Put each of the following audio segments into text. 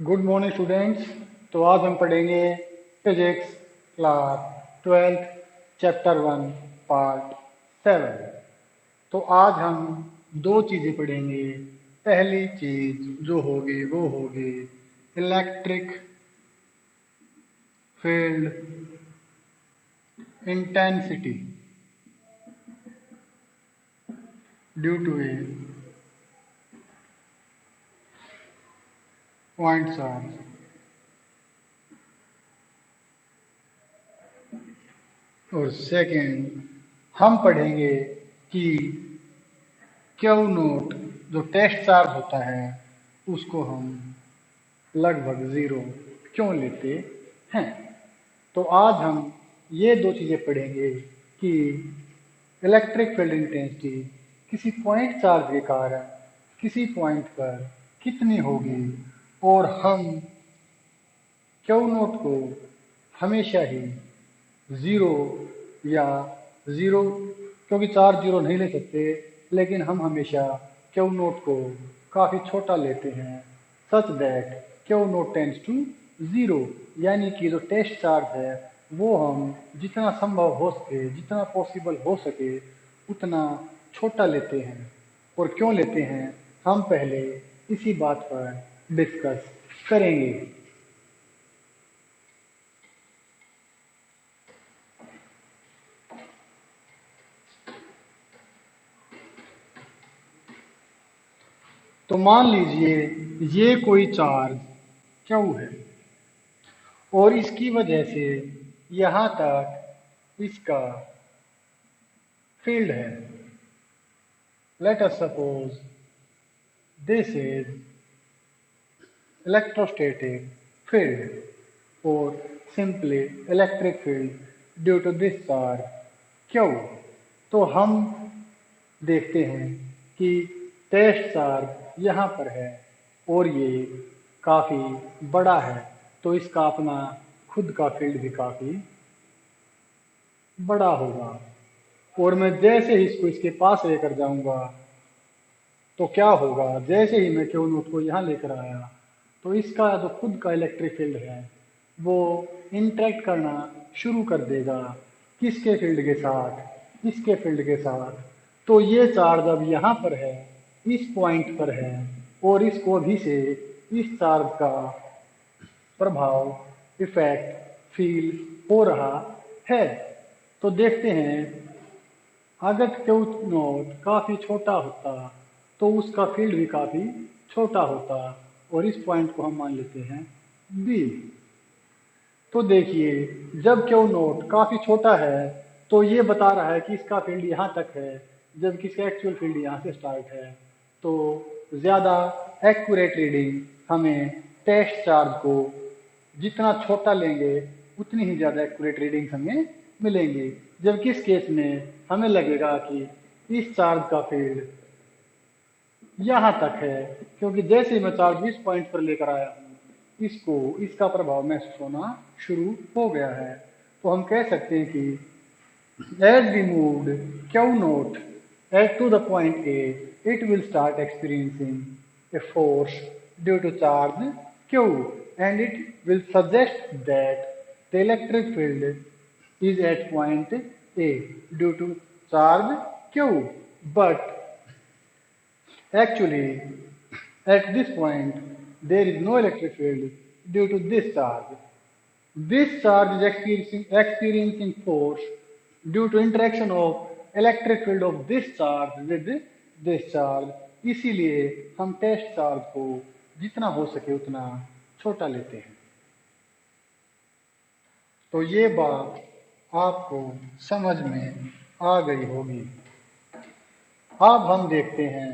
Good morning students. तो आज हम पढ़ेंगे physics class 12th chapter 1 part 7। तो आज हम दो चीज़ें पढ़ेंगे। पहली चीज़ जो होगी वो होगी electric field intensity due to a point charge. और सेकंड हम पढ़ेंगे कि क्यू नोट जो टेस्ट चार्ज होता है उसको हम लगभग ज़ीरो क्यों लेते हैं। तो आज हम ये दो चीज़ें पढ़ेंगे कि इलेक्ट्रिक फील्ड इंटेंसिटी किसी पॉइंट चार्ज के कारण किसी पॉइंट पर कितनी होगी और हम क्यू नोट को हमेशा ही ज़ीरो या ज़ीरो, क्योंकि चार्ज ज़ीरो नहीं ले सकते, लेकिन हम हमेशा क्यू नोट को काफ़ी छोटा लेते हैं such that q naught tends to zero. यानी कि जो टेस्ट चार्ज है वो हम जितना संभव हो सके, जितना पॉसिबल हो सके उतना छोटा लेते हैं। और क्यों लेते हैं हम पहले इसी बात पर डिस्कस करेंगे। तो मान लीजिए ये कोई चार्ज क्यू है और इसकी वजह से यहाँ तक इसका फील्ड है। Let us suppose this is electrostatic field और simply electric field due to this charge Q. तो हम देखते हैं कि टेस्ट चार्ज यहाँ पर है और ये काफ़ी बड़ा है, तो इसका अपना खुद का फील्ड भी काफ़ी बड़ा होगा। और मैं जैसे ही इसको इसके पास लेकर जाऊंगा तो क्या होगा, जैसे ही मैं क्यू नोट को यहाँ लेकर आया तो इसका जो खुद का इलेक्ट्रिक फील्ड है वो इंटरेक्ट करना शुरू कर देगा। किसके फील्ड के साथ? इसके फील्ड के साथ। तो ये चार्ज अब यहाँ पर है, इस पॉइंट पर है और इसको अभी से इस चार्ज का प्रभाव इफेक्ट फील हो रहा है। तो देखते हैं, अगर क्यू नोट काफ़ी छोटा होता तो उसका फील्ड भी काफ़ी छोटा होता और इस पॉइंट को हम मान लेते हैं बी। तो देखिए, जब क्यू नोट काफ़ी छोटा है तो ये बता रहा है कि इसका फील्ड यहाँ तक है, जबकि इसका एक्चुअल फील्ड यहाँ से स्टार्ट है। तो ज़्यादा एक्यूरेट रीडिंग हमें टेस्ट चार्ज को जितना छोटा लेंगे उतनी ही ज़्यादा एक्यूरेट रीडिंग्स हमें मिलेंगी। जबकि इस केस में हमें लगेगा कि इस चार्ज का फील्ड यहाँ तक है, क्योंकि जैसे ही मैं चार्ज इस पॉइंट पर लेकर आया हूँ इसको इसका प्रभाव महसूस होना शुरू हो गया है। तो हम कह सकते हैं कि as we moved Q naught to the point A, it will start experiencing a force due to charge Q, and it will suggest that the electric field is at point A due to charge Q. But actually, at this point, there is no electric field due to this charge. This charge is experiencing force due to interaction of electric field of this charge with this charge। इसीलिए हम test charge को जितना हो सके उतना छोटा लेते हैं। तो ये बात आपको समझ में आ गई होगी। अब हम देखते हैं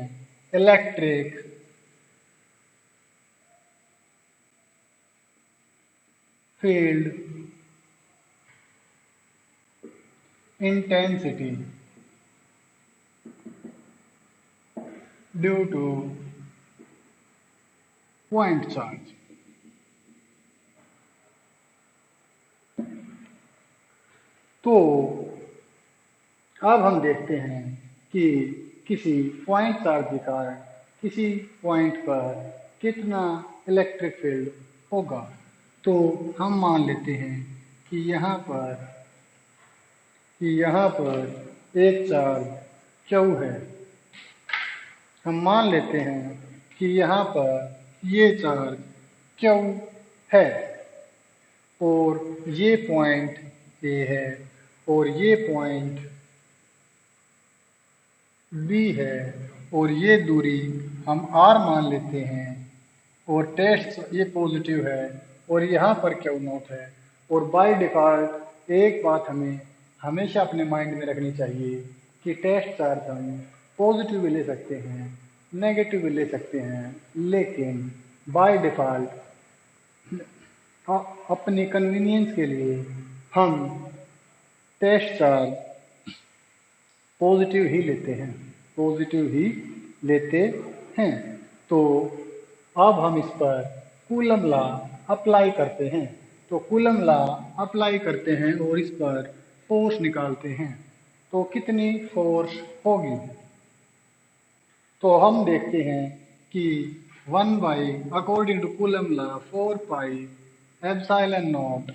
electric field intensity due two point charge. तो अब हम देखते हैं कि किसी पॉइंट चार्ज के कारण किसी पॉइंट पर कितना इलेक्ट्रिक फील्ड होगा। तो हम मान लेते हैं कि यहाँ पर एक चार्ज Q है। हम मान लेते हैं कि यहाँ पर ये चार्ज Q है और ये पॉइंट A है और ये पॉइंट B है और ये दूरी हम R मान लेते हैं और टेस्ट ये पॉजिटिव है और यहाँ पर Q नॉट है। और बाय डिफ़ॉल्ट एक बात हमें हमेशा अपने माइंड में रखनी चाहिए कि टेस्ट चार्ज हम पॉजिटिव भी ले सकते हैं, नेगेटिव भी ले सकते हैं, लेकिन बाय डिफ़ॉल्ट अपने कन्वीनियंस के लिए हम टेस्ट चार्ज पॉजिटिव ही लेते हैं, पॉजिटिव ही लेते हैं। तो अब हम इस पर कूलम लॉ अप्लाई करते हैं। तो कूलम लॉ अप्लाई करते हैं और इस पर फोर्स निकालते हैं। तो कितनी फोर्स होगी? तो हम देखते हैं कि 1 by according to Coulomb law 4 pi epsilon naught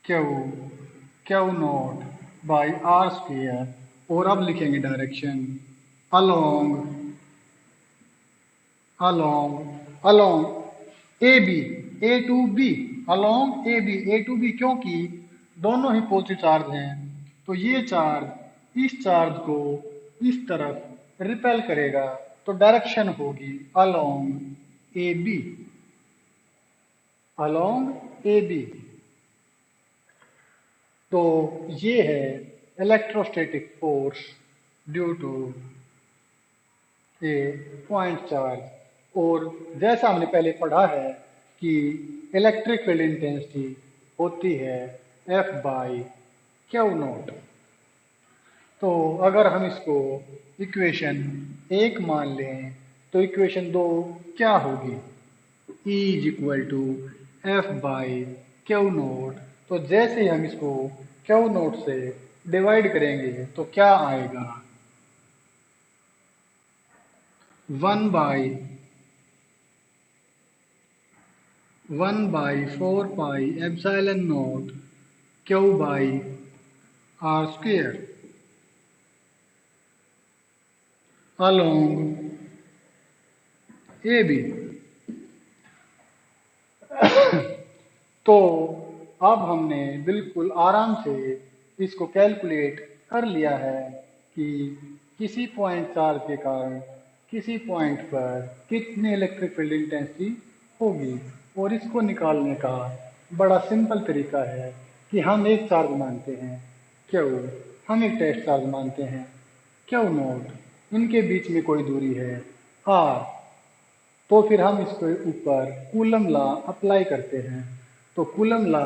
q naught by r square. और अब लिखेंगे direction along A B, A to B, along A to B, क्योंकि दोनों ही पॉजिटिव चार्ज हैं तो ये चार्ज इस चार्ज को इस तरफ रिपेल करेगा। तो डायरेक्शन होगी along A B, along A B. तो ये है electrostatic force due to a point charge. और जैसा हमने पहले पढ़ा है कि इलेक्ट्रिक फील्ड इंटेंसिटी होती है F बाई क्यू नॉट। तो अगर हम इसको इक्वेशन 1 मान लें तो इक्वेशन 2 क्या होगी? E is equal to F by q naught. तो जैसे ही हम इसको क्यू नॉट से डिवाइड करेंगे तो क्या आएगा? 1 by 4 pi epsilon naught Q by R square along A B. तो अब हमने बिल्कुल आराम से इसको कैलकुलेट कर लिया है कि किसी पॉइंट चार्ज के कारण किसी पॉइंट पर कितनी इलेक्ट्रिक फील्ड इंटेंसिटी होगी। और इसको निकालने का बड़ा सिंपल तरीका है कि हम एक चार्ज मानते हैं Q, हम एक टेस्ट चार्ज मानते हैं Q नॉट, इनके बीच में कोई दूरी है R। तो फिर हम इसके ऊपर कूलम लॉ अप्लाई करते हैं। तो coulomb law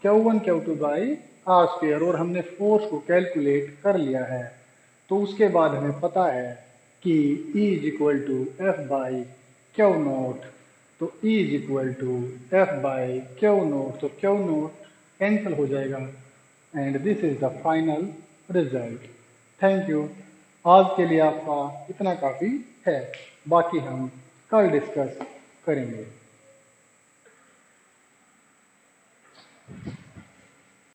Q1 Q2 by R square. और हमने फोर्स को कैलकुलेट कर लिया है। तो उसके बाद हमें पता है कि E is equal to F by q naught. तो E is equal to F by q naught. तो क्यू नॉट कैंसिल हो जाएगा and this is the final result. Thank you. आज के लिए आपका इतना काफ़ी है, बाकी हम कल डिस्कस करेंगे।